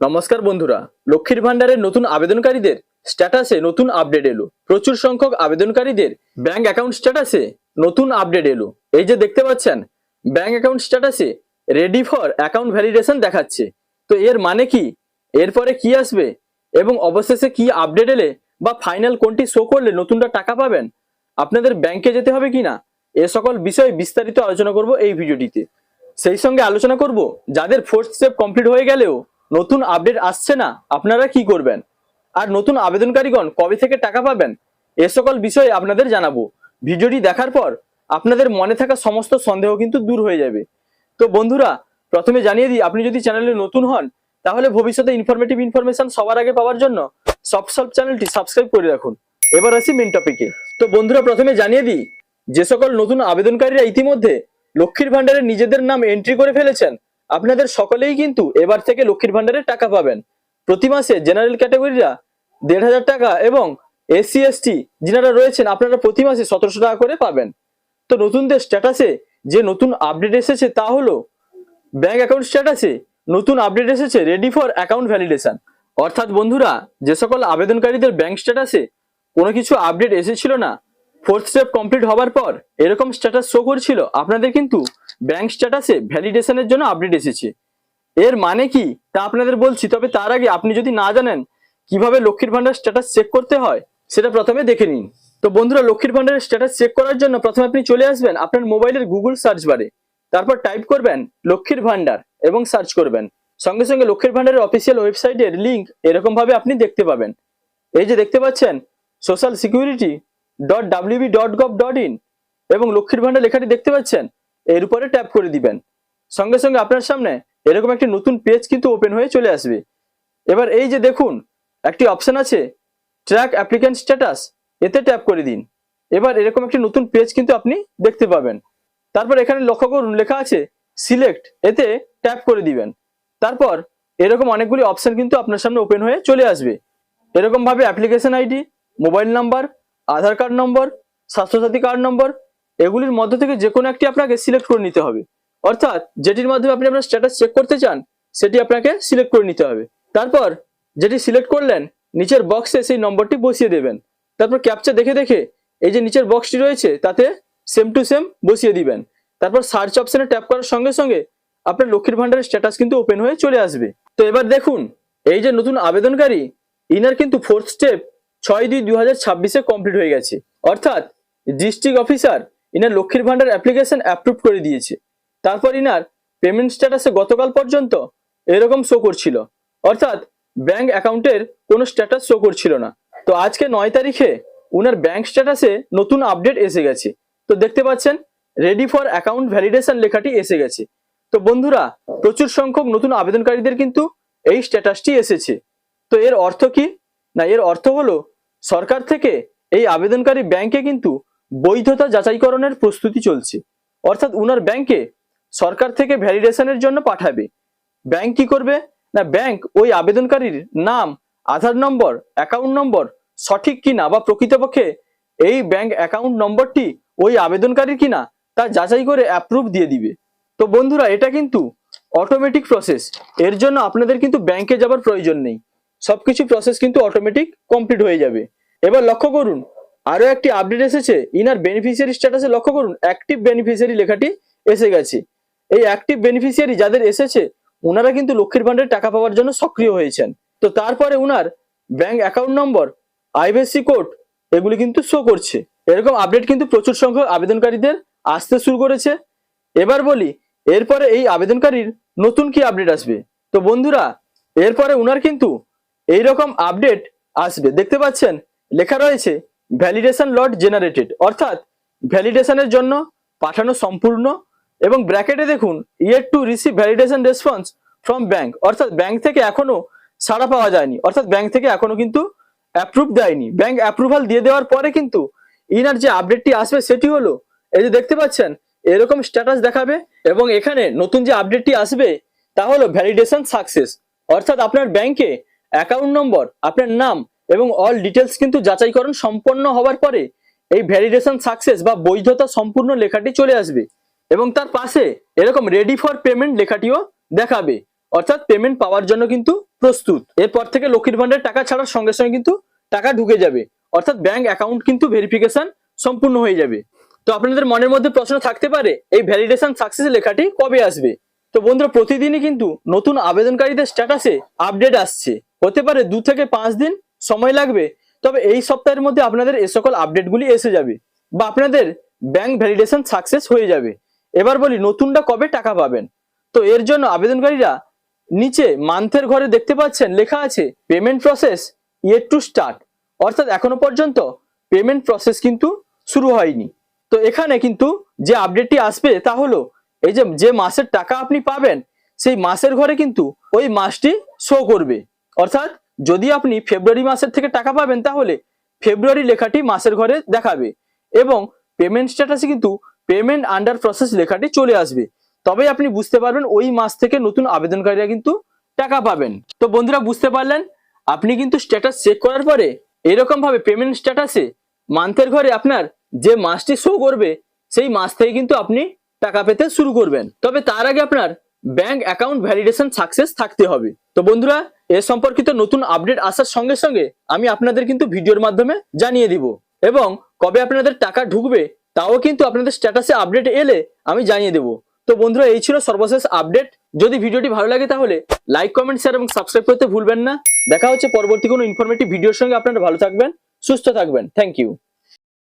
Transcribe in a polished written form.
নমস্কার বন্ধুরা, লক্ষ্মীর ভান্ডারের নতুন আবেদনকারীদের স্ট্যাটাসে নতুন আপডেট এলো। প্রচুর সংখ্যক আবেদনকারীদের ব্যাংক অ্যাকাউন্ট স্ট্যাটাসে নতুন আপডেট এলো। এই যে দেখতে পাচ্ছেন, ব্যাংক অ্যাকাউন্ট স্ট্যাটাসে রেডি ফর অ্যাকাউন্ট ভ্যালিডেশন দেখাচ্ছে। তো এর মানে কি, এরপরে কি আসবে এবং অবশেষে কি আপডেট এলে বা ফাইনাল কোনটি শো করলে নতুনটা টাকা পাবেন, আপনাদের ব্যাংকে যেতে হবে কিনা, এ সকল বিষয়ে বিস্তারিত আলোচনা করব এই ভিডিওটিতে। সেই সঙ্গে আলোচনা করব যাদের ফোর্থ স্টেপ কমপ্লিট হয়ে গেলেও নতুন আপডেট আসছে না, আপনারা কি করবেন, আর নতুন আবেদনকারীগণ কবে থেকে টাকা পাবেন, এ সকল বিষয়ে আপনাদের জানাবো। ভিডিওটি দেখার পর আপনাদের মনে থাকা সমস্ত সন্দেহ কিন্তু দূর হয়ে যাবে। তো বন্ধুরা, প্রথমে জানিয়ে দিই, আপনি যদি চ্যানেলে নতুন হন তাহলে ভবিষ্যতে ইনফরমেটিভ ইনফরমেশন সবার আগে পাওয়ার জন্য সব চ্যানেলটি সাবস্ক্রাইব করে রাখুন। এবার আসি মেন টপিকে। তো বন্ধুরা, প্রথমে জানিয়ে দিই, যে সকল নতুন আবেদনকারীরা ইতিমধ্যে লক্ষ্মীর ভান্ডারে নিজেদের নাম এন্ট্রি করে ফেলেছেন, আপনাদের সকলেই কিন্তু এবার থেকে লক্ষ্মীর ভান্ডারে টাকা পাবেন। প্রতি মাসে জেনারেল ক্যাটাগরিরা ১,৫০০ টাকা এবং এসসি এসটি যিনারা রয়েছেন আপনারা প্রতি মাসে ১৭০০ টাকা করে পাবেন। তো নতুনদের স্ট্যাটাসে যে নতুন আপডেট এসেছে তা হলো, ব্যাংক অ্যাকাউন্ট স্ট্যাটাসে নতুন আপডেট এসেছে রেডি ফর অ্যাকাউন্ট ভ্যালিডেশন। অর্থাৎ বন্ধুরা, যে সকল আবেদনকারীদের ব্যাংক স্ট্যাটাসে কোনো কিছু আপডেট এসেছিল না, ফোর্থ স্টেপ কমপ্লিট হওয়ার পর এরকম স্ট্যাটাস শো করছিল, আপনাদের কিন্তু ব্যাংক স্ট্যাটাসে ভ্যালিডেশনের জন্য আপডেট এসেছে। এর মানে কি তা আপনাদের বলছি, তবে তার আগে আপনি যদি না জানেন কিভাবে লক্ষ্মীর ভান্ডার স্ট্যাটাস চেক করতে হয় সেটা প্রথমে দেখে নিন। তো বন্ধুরা, লক্ষ্মীর ভান্ডারের স্ট্যাটাস চেক করার জন্য প্রথমে আপনি চলে আসবেন আপনার মোবাইলের গুগল সার্চ বারে, তারপর টাইপ করবেন লক্ষ্মীর ভান্ডার এবং সার্চ করবেন। সঙ্গে সঙ্গে লক্ষ্মীর ভান্ডারের অফিসিয়াল ওয়েবসাইটের লিঙ্ক এরকম ভাবে আপনি দেখতে পাবেন। এই যে দেখতে পাচ্ছেন socialsecurity.wb.gov.in এবং লক্ষ্মীর ভান্ডার লেখাটি দেখতে পাচ্ছেন, এর উপরে ট্যাপ করে দিবেন। সঙ্গে সঙ্গে আপনার সামনে এরকম একটি নতুন পেজ কিন্তু ওপেন হয়ে চলে আসবে। এবার এই যে দেখুন একটি অপশন আছে ট্র্যাক অ্যাপ্লিক্যান্ট স্ট্যাটাস, এতে ট্যাপ করে দিন। এবার এরকম একটি নতুন পেজ কিন্তু আপনি দেখতে পাবেন। তারপর এখানে লক্ষ্য করুন লেখা আছে সিলেক্ট, এতে ট্যাপ করে দিবেন। তারপর এরকম অনেকগুলি অপশন কিন্তু আপনার সামনে ওপেন হয়ে চলে আসবে। এরকম ভাবে application ID, mobile number, Aadhaar card number, Swasthya Sathi card number, এগুলির মধ্যে থেকে যে কোনো একটি আপনাকে সিলেক্ট করে নিতে হবে। অর্থাৎ যেটির মাধ্যমে আপনি আপনার স্ট্যাটাস চেক করতে চান সেটি আপনাকে সিলেক্ট করে নিতে হবে। তারপর যেটি সিলেক্ট করলেন নিচের বক্সে সেই নম্বরটি বসিয়ে দেবেন। তারপর ক্যাপচা দেখে দেখে এই যে নিচের বক্সটি রয়েছে তাতে সেম টু সেম বসিয়ে দিবেন। তারপর সার্চ অপশনে ট্যাপ করার সঙ্গে সঙ্গে আপনার লক্ষ্মীর ভান্ডারের স্ট্যাটাস কিন্তু ওপেন হয়ে চলে আসবে। তো এবার দেখুন, এই যে নতুন আবেদনকারী, ইনার কিন্তু ফোর্থ স্টেপ ৬/২/২০২৬-এ কমপ্লিট হয়ে গেছে। অর্থাৎ ডিস্ট্রিক্ট অফিসার ইনার লক্ষ্মীর ভান্ডার অ্যাপ্লিকেশন অ্যাপ্রুভ করে দিয়েছে। তারপর ইনার পেমেন্ট স্ট্যাটাসে গতকাল পর্যন্ত এরকম শো করছিল, অর্থাৎ ব্যাংক অ্যাকাউন্টের কোনো স্ট্যাটাস শো করছিল না। তো আজকে ৯ তারিখে উনার ব্যাংক স্ট্যাটাসে নতুন আপডেট এসে গেছে। তো দেখতে পাচ্ছেন রেডি ফর অ্যাকাউন্ট ভ্যালিডেশন লেখাটি এসে গেছে। তো বন্ধুরা, প্রচুর সংখ্যক নতুন আবেদনকারীদের কিন্তু এই স্ট্যাটাসটি এসেছে। তো এর অর্থ কি না, এর অর্থ হলো সরকার থেকে এই আবেদনকারী ব্যাংকে কিন্তু বৈধতা যাচাইকরণের প্রস্তুতি চলছে। অর্থাৎ উনার ব্যাংকে সরকার থেকে ভ্যালিডেশনের জন্য পাঠাবে। ব্যাংক কি করবে না, ব্যাংক ওই আবেদনকারীর নাম, আধার নম্বর, অ্যাকাউন্ট নম্বর সঠিক কিনা বা প্রকৃতপক্ষে এই ব্যাংক অ্যাকাউন্ট নম্বরটি ওই আবেদনকারীর কিনা তা যাচাই করে অ্যাপ্রুভ দিয়ে দিবে। তো বন্ধুরা, এটা কিন্তু অটোমেটিক প্রসেস, এর জন্য আপনাদের কিন্তু ব্যাংকে যাবার প্রয়োজন নেই। সবকিছু প্রসেস কিন্তু অটোমেটিক কমপ্লিট হয়ে যাবে। এবার লক্ষ্য করুন আরো একটি আপডেট এসেছে ইনার বেনিফিশিয়ারি স্ট্যাটাসে। লক্ষ্য করুন অ্যাক্টিভ বেনিফিশিয়ারি লেখাটি এসে গেছে। এই অ্যাক্টিভ বেনিফিশিয়ারি যাদের এসেছে ওনারা কিন্তু লক্ষ্মীর ভান্ডারে টাকা পাওয়ার জন্য সক্রিয় হয়েছেন। তো তারপরে উনার bank account number, IFSC code এগুলি কিন্তু শো করছে। এরকম আপডেট কিন্তু প্রচুর সংখ্যক আবেদনকারীদের আসতে শুরু করেছে। এবার বলি এরপরে এই আবেদনকারীর নতুন কি আপডেট আসবে। তো বন্ধুরা, এরপরে উনার কিন্তু এইরকম আপডেট আসবে। দেখতে পাচ্ছেন লেখা রয়েছে ভ্যালিডেশন লট জেনারেটেড, অর্থাৎ ভ্যালিডেশনের জন্য পাঠানো সম্পূর্ণ। এবং ব্র্যাকেটে দেখুন yet to receive validation response from bank, অর্থাৎ ব্যাংক থেকে এখনো সাড়া পাওয়া যায়নি, অর্থাৎ ব্যাংক থেকে এখনো কিন্তু অ্যাপ্রুভ দেয়নি। ব্যাংক অ্যাপ্রুভাল দিয়ে দেওয়ার পরে কিন্তু ইনার যে আপডেটটি আসবে সেটি হলো এই যে দেখতে পাচ্ছেন এরকম স্ট্যাটাস দেখাবে। এবং এখানে নতুন যে আপডেটটি আসবে তা হলো ভ্যালিডেশন সাকসেস, অর্থাৎ আপনার ব্যাংকে অ্যাকাউন্ট নম্বর, আপনার নাম এবং অল ডিটেলস কিন্তু যাচাইকরণ সম্পন্ন হওয়ার পরে এই ভ্যালিডেশন সাকসেস বা বৈধতা সম্পূর্ণ লেখাটি চলে আসবে। এবং তার পাশে এরকম রেডি ফর পেমেন্ট লেখাটিও দেখাবে। অর্থাৎ পেমেন্ট পাওয়ার জন্য কিন্তু প্রস্তুত। এরপর থেকে লক্ষ্মীর ভান্ডারের টাকা ছাড়ার সঙ্গে সঙ্গে কিন্তু টাকা ঢুকে যাবে, অর্থাৎ ব্যাংক অ্যাকাউন্ট কিন্তু ভেরিফিকেশন সম্পূর্ণ হয়ে যাবে। তো আপনাদের মনের মধ্যে প্রশ্ন থাকতে পারে এই ভ্যালিডেশন সাকসেস লেখাটি কবে আসবে। তো বন্ধুরা, প্রতিদিনই কিন্তু নতুন আবেদনকারীদের স্ট্যাটাসে আপডেট আসছে, হতে পারে 2 থেকে 5 দিন সময় লাগবে, তবে এই সপ্তাহের মধ্যে আপনাদের এই সকল আপডেটগুলি এসে যাবে বা আপনাদের ব্যাংক ভ্যালিডেশন সাকসেস হয়ে যাবে। এবার বলি নতুনটা কবে টাকা পাবেন। তো এর জন্য আবেদনকারীরা নিচে মান্থের ঘরে দেখতে পাচ্ছেন লেখা আছে payment process yet to start, অর্থাৎ এখনো পর্যন্ত পেমেন্ট প্রসেস কিন্তু শুরু হয়নি। তো এখানে কিন্তু যে আপডেটটি আসবে তা হলো এই যে মাসের টাকা আপনি পাবেন সেই মাসের ঘরে কিন্তু ওই মাসটি শো করবে, অর্থাৎ যদি আপনি ফেব্রুয়ারি মাসের থেকে টাকা পাবেন তাহলে ফেব্রুয়ারি লেখাটি মাসের ঘরে দেখাবে এবং পেমেন্ট স্ট্যাটাসে কিন্তু পেমেন্ট আন্ডার প্রসেস লেখাটি চলে আসবে। তবে আপনি বুঝতে পারবেন ওই মাস থেকে নতুন আবেদনকারীরা কিন্তু টাকা পাবেন। তো বন্ধুরা, বুঝতে পারলেন, আপনি কিন্তু স্ট্যাটাস চেক করার পরে এরকম ভাবে পেমেন্ট স্ট্যাটাসে মান্থের ঘরে আপনার যে মাসটি শো করবে সেই মাস থেকে কিন্তু আপনি টাকা পেতে শুরু করবেন। তবে তার আগে আপনার ব্যাংক অ্যাকাউন্ট ভ্যালিডেশন সাকসেস থাকতে হবে। তো বন্ধুরা, এ সম্পর্কিত নতুন আপডেট আসার সঙ্গে সঙ্গে আমি আপনাদের কিন্তু ভিডিওর মাধ্যমে জানিয়ে দিব এবং কবে আপনাদের টাকা ঢুকবে তাও কিন্তু আপনাদের স্ট্যাটাসে আপডেট এলে আমি জানিয়ে দেব। তো বন্ধুরা, এই ছিল সর্বশেষ আপডেট। যদি ভিডিওটি ভালো লাগে তাহলে লাইক, কমেন্ট, শেয়ার এবং সাবস্ক্রাইব করতে ভুলবেন না। দেখা হচ্ছে পরবর্তী কোনো ইনফরমেটিভ ভিডিওর সঙ্গে। আপনারা ভালো থাকবেন, সুস্থ থাকবেন। Thank you.